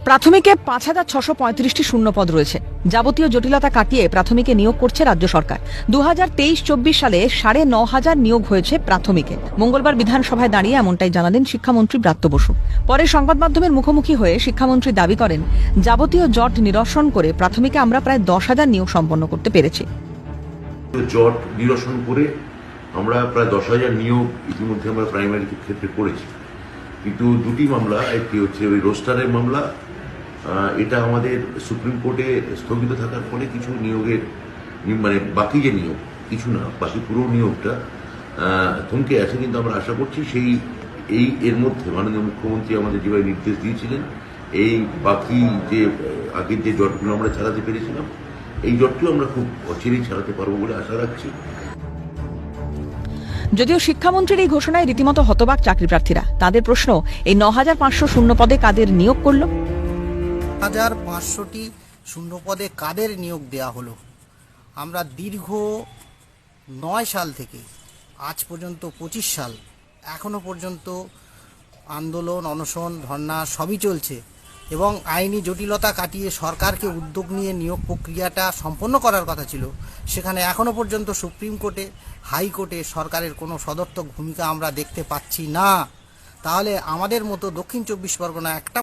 প্রাথমিকে ৫,৬৩৫টি শূন্যপদ রয়েছে। যাবতীয় জটিলতা কাটিয়ে প্রাথমিকে নিয়োগ করছে রাজ্য সরকার। ২০২৩-২৪ সালে ৯,৫০০ নিয়োগ হয়েছে প্রাথমিকে। মঙ্গলবার বিধানসভায় দাঁড়িয়ে এমনটাই জানালেন শিক্ষামন্ত্রী ব্রাত্য বসু। পরে সংবাদ মাধ্যমের মুখোমুখি হয়ে শিক্ষামন্ত্রী দাবি করেন, যাবতীয় জট নিরসন করে প্রাথমিকে আমরা প্রায় ১০,০০০ নিয়োগ সম্পন্ন করতে পেরেছি। জট নিরসন করে আমরা প্রায় ১০,০০০ নিয়োগ ইতিমধ্যে আমরা প্রাইমারি ক্ষেত্রে করেছি। কিন্তু দুটি মামলা, একটি হচ্ছে ওই রোস্টারের মামলা, এটা আমাদের সুপ্রিম কোর্টে স্থগিত থাকার ফলে কিছু নিয়োগের মানে বাকি যে নিয়োগ, কিছু না বাকি পুরো নিয়োগটা থমকে আছে। কিন্তু আমরা আশা করছি এর মধ্যে মাননীয় মুখ্যমন্ত্রী আমাদের যেভাবে নির্দেশ দিয়েছিলেন, এই বাকি যে আগের যে জটগুলো আমরা ছাড়াতে পেরেছিলাম, এই জটটিও আমরা খুব অচিরেই ছাড়াতে পারবো বলে আশা রাখছি। যদিও শিক্ষামন্ত্রীর এই ঘোষণায় রীতিমতো হতবাক চাকরি প্রার্থীরা। তাদের প্রশ্ন, এই ৯,৫০০ শূন্য পদে কাদের নিয়োগ করলো? ১,৫০০টি শূন্য পদে কাদের নিয়োগ দেওয়া হলো? আমরা দীর্ঘ ৯ সাল থেকে আজ পর্যন্ত ২৫ সাল এখনো পর্যন্ত আন্দোলন, অনশন, ধর্ণা সবই চলছে এবং আইনি জটিলতা কাটিয়ে সরকারকে উদ্যোগ নিয়ে নিয়োগ প্রক্রিয়াটা সম্পন্ন করার কথা ছিল। সেখানে এখনো পর্যন্ত সুপ্রিম কোর্টে, হাইকোর্টে সরকারের কোনো সদর্থক ভূমিকা আমরা দেখতে পাচ্ছি না। তাহলে আমাদের মতো দক্ষিণ ২৪ পরগনা একটা